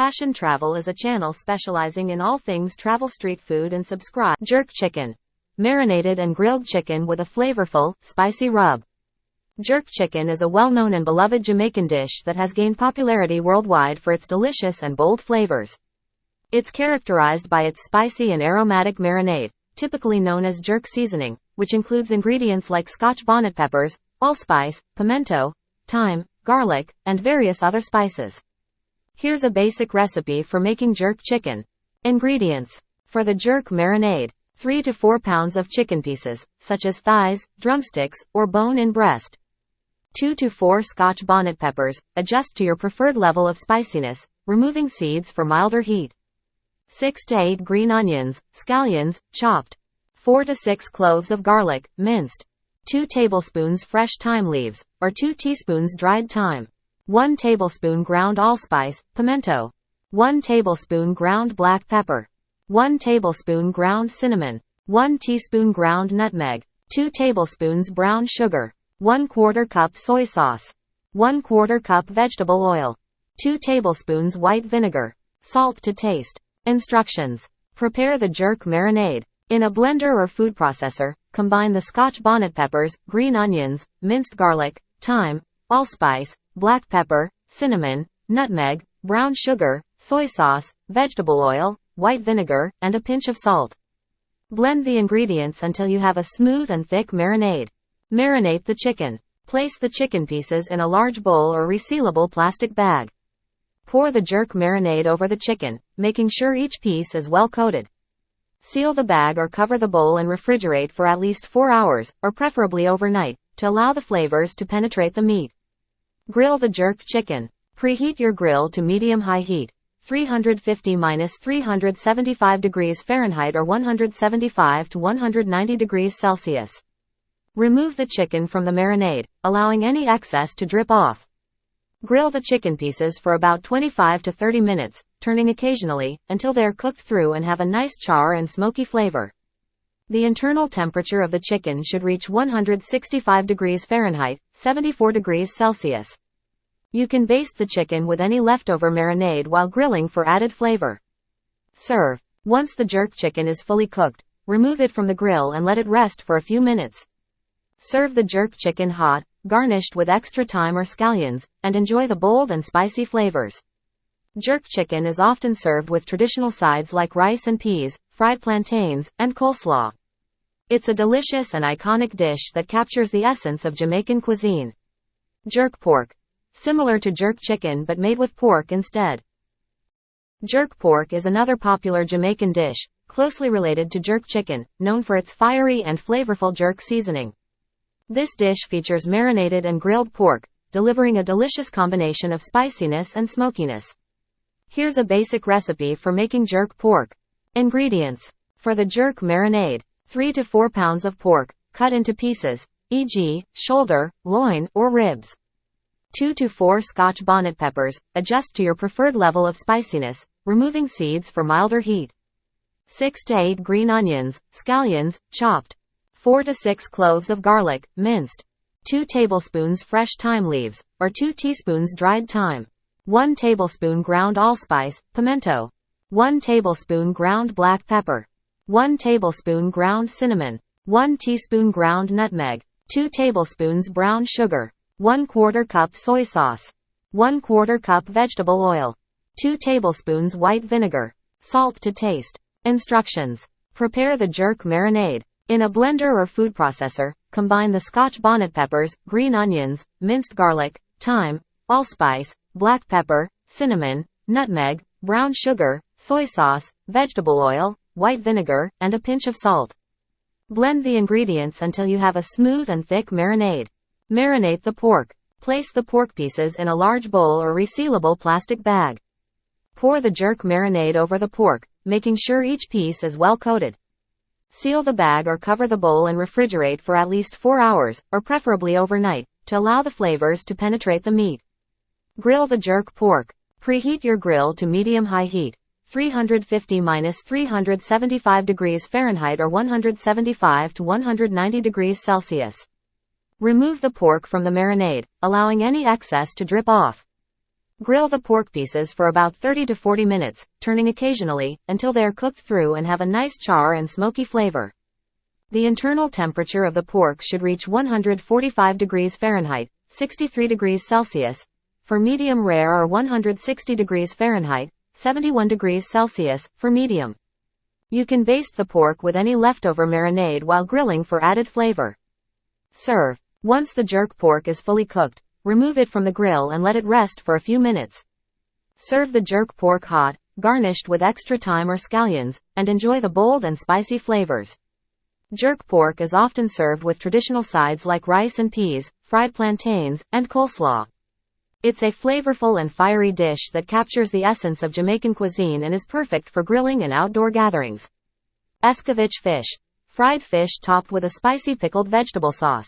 Passion Travel is a channel specializing in all things travel street food and subscribe. Jerk chicken. Marinated and grilled chicken with a flavorful, spicy rub. Jerk chicken is a well-known and beloved Jamaican dish that has gained popularity worldwide for its delicious and bold flavors. It's characterized by its spicy and aromatic marinade, typically known as jerk seasoning, which includes ingredients like Scotch bonnet peppers, allspice, pimento, thyme, garlic, and various other spices. Here's a basic recipe for making jerk chicken. Ingredients. For the jerk marinade, 3 to 4 pounds of chicken pieces, such as thighs, drumsticks, or bone-in breast. 2 to 4 Scotch bonnet peppers, adjust to your preferred level of spiciness, removing seeds for milder heat. 6 to 8 green onions, scallions, chopped. 4 to 6 cloves of garlic, minced. 2 tablespoons fresh thyme leaves, or 2 teaspoons dried thyme. 1 tablespoon ground allspice, pimento. 1 tablespoon ground black pepper. 1 tablespoon ground cinnamon. 1 teaspoon ground nutmeg. 2 tablespoons brown sugar. 1/4 cup soy sauce. 1/4 cup vegetable oil. 2 tablespoons white vinegar. Salt to taste. Instructions. Prepare the jerk marinade. In a blender or food processor, combine the Scotch bonnet peppers, green onions, minced garlic, thyme, allspice, black pepper, cinnamon, nutmeg, brown sugar, soy sauce, vegetable oil, white vinegar, and a pinch of salt. Blend the ingredients until you have a smooth and thick marinade. Marinate the chicken. Place the chicken pieces in a large bowl or resealable plastic bag. Pour the jerk marinade over the chicken, making sure each piece is well coated. Seal the bag or cover the bowl and refrigerate for at least 4 hours, or preferably overnight, to allow the flavors to penetrate the meat. Grill the jerk chicken. Preheat your grill to medium-high heat, 350–375 degrees Fahrenheit or 175 to 190 degrees Celsius. Remove the chicken from the marinade, allowing any excess to drip off. Grill the chicken pieces for about 25 to 30 minutes, turning occasionally, until they are cooked through and have a nice char and smoky flavor. The internal temperature of the chicken should reach 165 degrees Fahrenheit, 74 degrees Celsius. You can baste the chicken with any leftover marinade while grilling for added flavor. Serve. Once the jerk chicken is fully cooked, remove it from the grill and let it rest for a few minutes. Serve the jerk chicken hot, garnished with extra thyme or scallions, and enjoy the bold and spicy flavors. Jerk chicken is often served with traditional sides like rice and peas, fried plantains, and coleslaw. It's a delicious and iconic dish that captures the essence of Jamaican cuisine. Jerk pork. Similar to jerk chicken but made with pork instead. Jerk pork is another popular Jamaican dish, closely related to jerk chicken, known for its fiery and flavorful jerk seasoning. This dish features marinated and grilled pork, delivering a delicious combination of spiciness and smokiness. Here's a basic recipe for making jerk pork. Ingredients. For the jerk marinade, 3 to 4 pounds of pork, cut into pieces, e.g., shoulder, loin, or ribs. 2 to 4 Scotch bonnet peppers, adjust to your preferred level of spiciness, removing seeds for milder heat. 6 to 8 green onions, scallions, chopped. 4 to 6 cloves of garlic, minced. 2 tablespoons fresh thyme leaves, or 2 teaspoons dried thyme. 1 tablespoon ground allspice, pimento. 1 tablespoon ground black pepper. 1 tablespoon ground cinnamon. 1 teaspoon ground nutmeg. 2 tablespoons brown sugar. 1/4 cup soy sauce. 1/4 cup vegetable oil. 2 tablespoons white vinegar. Salt to taste. Instructions. Prepare the jerk marinade. In a blender or food processor, combine the Scotch bonnet peppers, green onions, minced garlic, thyme, allspice, black pepper, cinnamon, nutmeg, brown sugar, soy sauce, vegetable oil, white vinegar, and a pinch of salt. Blend the ingredients until you have a smooth and thick marinade. Marinate the pork. Place the pork pieces in a large bowl or resealable plastic bag. Pour the jerk marinade over the pork, making sure each piece is well coated. Seal the bag or cover the bowl and refrigerate for at least 4 hours, or preferably overnight, to allow the flavors to penetrate the meat. Grill the jerk pork. Preheat your grill to medium-high heat, 350–375 degrees Fahrenheit or 175 to 190 degrees Celsius. Remove the pork from the marinade, allowing any excess to drip off. Grill the pork pieces for about 30 to 40 minutes, turning occasionally, until they are cooked through and have a nice char and smoky flavor. The internal temperature of the pork should reach 145 degrees Fahrenheit, 63 degrees Celsius, for medium rare, or 160 degrees Fahrenheit, 71 degrees Celsius, for medium. You can baste the pork with any leftover marinade while grilling for added flavor. Serve. Once the jerk pork is fully cooked, remove it from the grill and let it rest for a few minutes. Serve the jerk pork hot, garnished with extra thyme or scallions, and enjoy the bold and spicy flavors. Jerk pork is often served with traditional sides like rice and peas, fried plantains, and coleslaw. It's a flavorful and fiery dish that captures the essence of Jamaican cuisine and is perfect for grilling and outdoor gatherings. Escovitch fish. Fried fish topped with a spicy pickled vegetable sauce.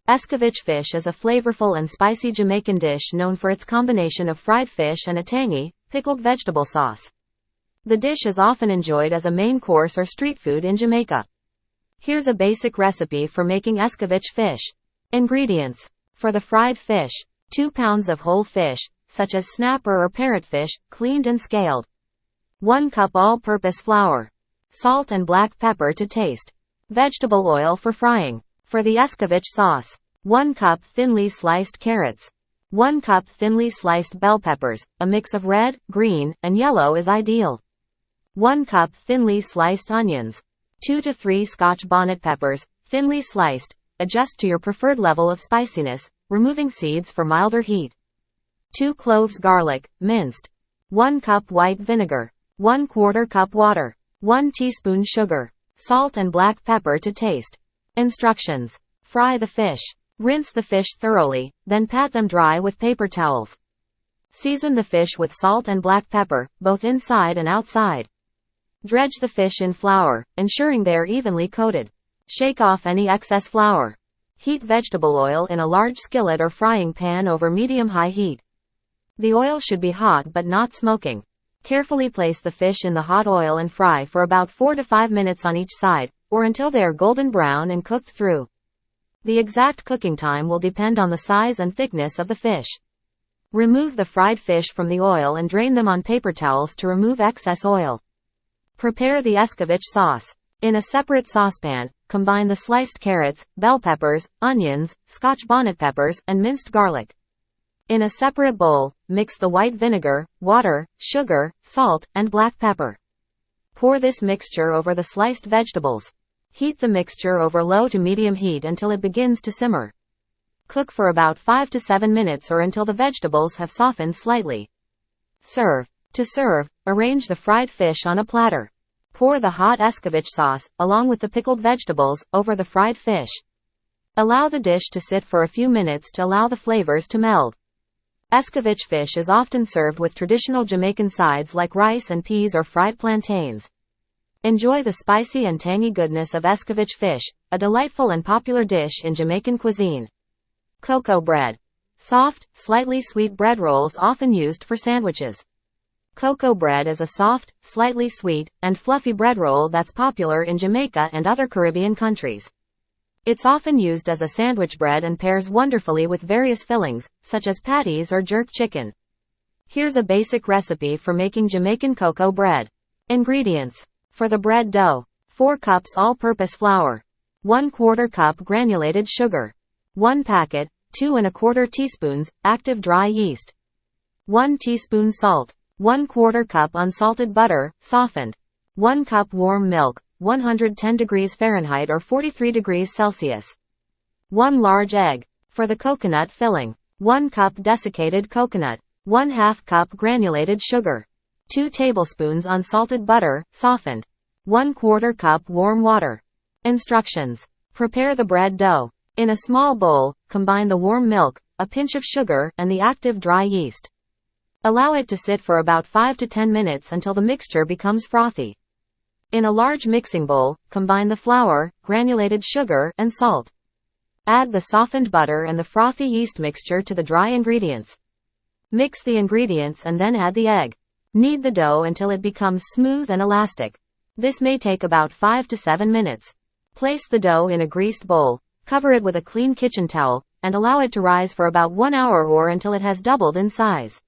Escovitch fish is a flavorful and spicy Jamaican dish known for its combination of fried fish and a tangy, pickled vegetable sauce. The dish is often enjoyed as a main course or street food in Jamaica. Here's a basic recipe for making Escovitch fish. Ingredients. For the fried fish, 2 pounds of whole fish, such as snapper or parrotfish, cleaned and scaled. 1 cup all-purpose flour. Salt and black pepper to taste. Vegetable oil for frying. For the Escovitch sauce, 1 cup thinly sliced carrots. 1 cup thinly sliced bell peppers, a mix of red, green, and yellow is ideal. 1 cup thinly sliced onions. 2 to 3 Scotch bonnet peppers, thinly sliced. Adjust to your preferred level of spiciness, removing seeds for milder heat. 2 cloves garlic, minced. 1 cup white vinegar. 1/4 cup water. 1 teaspoon sugar. Salt and black pepper to taste. Instructions. Fry the fish. Rinse the fish thoroughly, then pat them dry with paper towels. Season the fish with salt and black pepper, both inside and outside. Dredge the fish in flour, ensuring they are evenly coated. Shake off any excess flour. Heat vegetable oil in a large skillet or frying pan over medium-high heat. The oil should be hot but not smoking. Carefully place the fish in the hot oil and fry for about 4 to 5 minutes on each side, or until they are golden brown and cooked through. The exact cooking time will depend on the size and thickness of the fish. Remove the fried fish from the oil and drain them on paper towels to remove excess oil. Prepare the Escovitch sauce. In a separate saucepan, combine the sliced carrots, bell peppers, onions, Scotch bonnet peppers, and minced garlic. In a separate bowl, mix the white vinegar, water, sugar, salt, and black pepper. Pour this mixture over the sliced vegetables. Heat the mixture over low to medium heat until it begins to simmer. Cook for about 5 to 7 minutes or until the vegetables have softened slightly. Serve. To serve, arrange the fried fish on a platter. Pour the hot Escovitch sauce, along with the pickled vegetables, over the fried fish. Allow the dish to sit for a few minutes to allow the flavors to meld. Escovitch fish is often served with traditional Jamaican sides like rice and peas or fried plantains. Enjoy the spicy and tangy goodness of Escovitch fish, a delightful and popular dish in Jamaican cuisine. Coco bread. Soft, slightly sweet bread rolls often used for sandwiches. Coco bread is a soft, slightly sweet, and fluffy bread roll that's popular in Jamaica and other Caribbean countries. It's often used as a sandwich bread and pairs wonderfully with various fillings, such as patties or jerk chicken. Here's a basic recipe for making Jamaican coco bread. Ingredients. For the bread dough, 4 cups all-purpose flour, 1/4 cup granulated sugar, 1 packet, 2 1/4 teaspoons, active dry yeast, 1 teaspoon salt, 1/4 cup unsalted butter, softened, 1 cup warm milk, 110 degrees Fahrenheit or 43 degrees Celsius, 1 large egg. For the coconut filling, 1 cup desiccated coconut, 1/2 cup granulated sugar, 2 tablespoons unsalted butter, softened, 1/4 cup warm water. Instructions. Prepare the bread dough. In a small bowl, combine the warm milk, a pinch of sugar, and the active dry yeast. Allow it to sit for about 5 to 10 minutes until the mixture becomes frothy. In a large mixing bowl, combine the flour, granulated sugar, and salt. Add the softened butter and the frothy yeast mixture to the dry ingredients. Mix the ingredients and then add the egg. Knead the dough until it becomes smooth and elastic. This may take about 5 to 7 minutes. Place the dough in a greased bowl, cover it with a clean kitchen towel, and allow it to rise for about 1 hour or until it has doubled in size.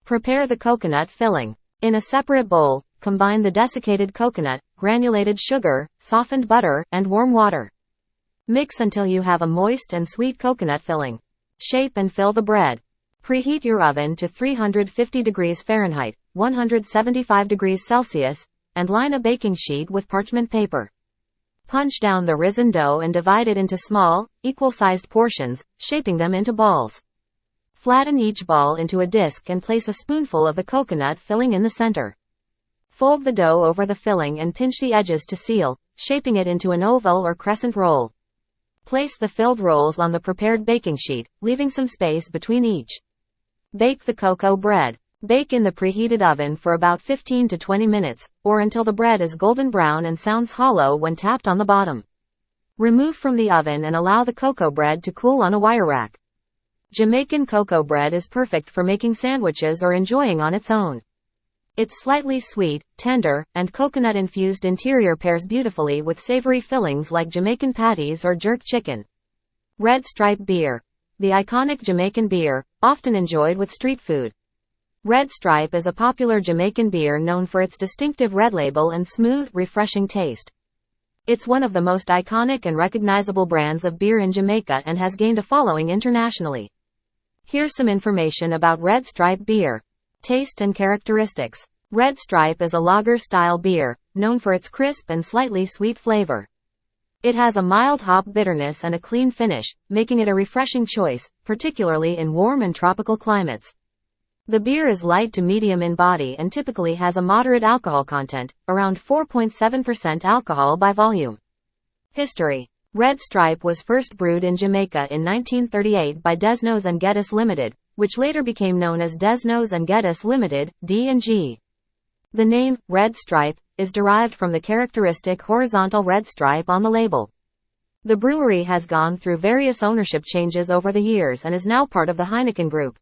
Prepare the coconut filling. In a separate bowl, combine the desiccated coconut, granulated sugar, softened butter, and warm water. Mix until you have a moist and sweet coconut filling. Shape and fill the bread. Preheat your oven to 350 degrees Fahrenheit, 175 degrees Celsius, and line a baking sheet with parchment paper. Punch down the risen dough and divide it into small, equal-sized portions, shaping them into balls. Flatten each ball into a disc and place a spoonful of the coconut filling in the center. Fold the dough over the filling and pinch the edges to seal, shaping it into an oval or crescent roll. Place the filled rolls on the prepared baking sheet, leaving some space between each. Bake the cocoa bread. Bake in the preheated oven for about 15 to 20 minutes, or until the bread is golden brown and sounds hollow when tapped on the bottom. Remove from the oven and allow the cocoa bread to cool on a wire rack. Jamaican cocoa bread is perfect for making sandwiches or enjoying on its own. Its slightly sweet, tender, and coconut-infused interior pairs beautifully with savory fillings like Jamaican patties or jerk chicken. Red Stripe beer. The iconic Jamaican beer, often enjoyed with street food. Red Stripe is a popular Jamaican beer known for its distinctive red label and smooth, refreshing taste. It's one of the most iconic and recognizable brands of beer in Jamaica and has gained a following internationally. Here's some information about Red Stripe beer. Taste and characteristics. Red Stripe is a lager-style beer, known for its crisp and slightly sweet flavor. It has a mild hop bitterness and a clean finish, making it a refreshing choice, particularly in warm and tropical climates. The beer is light to medium in body and typically has a moderate alcohol content, around 4.7% alcohol by volume. History. Red Stripe was first brewed in Jamaica in 1938 by Desnos and Geddes Limited, which later became known as Desnos and Geddes Limited, D&G. The name, Red Stripe, is derived from the characteristic horizontal red stripe on the label. The brewery has gone through various ownership changes over the years and is now part of the Heineken Group.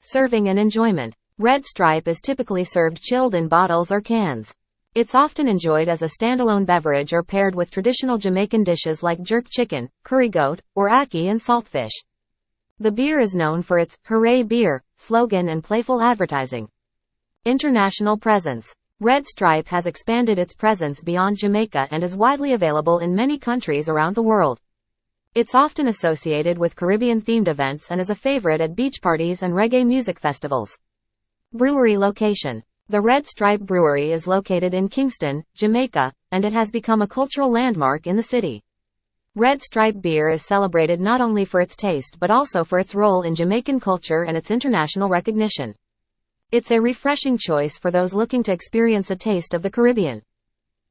Serving and enjoyment. Red Stripe is typically served chilled in bottles or cans. It's often enjoyed as a standalone beverage or paired with traditional Jamaican dishes like jerk chicken, curry goat, or ackee and saltfish. The beer is known for its "Hooray Beer" slogan and playful advertising. International presence. Red Stripe has expanded its presence beyond Jamaica and is widely available in many countries around the world. It's often associated with Caribbean-themed events and is a favorite at beach parties and reggae music festivals. Brewery location. The Red Stripe Brewery is located in Kingston, Jamaica, and it has become a cultural landmark in the city. Red Stripe beer is celebrated not only for its taste but also for its role in Jamaican culture and its international recognition. It's a refreshing choice for those looking to experience a taste of the Caribbean.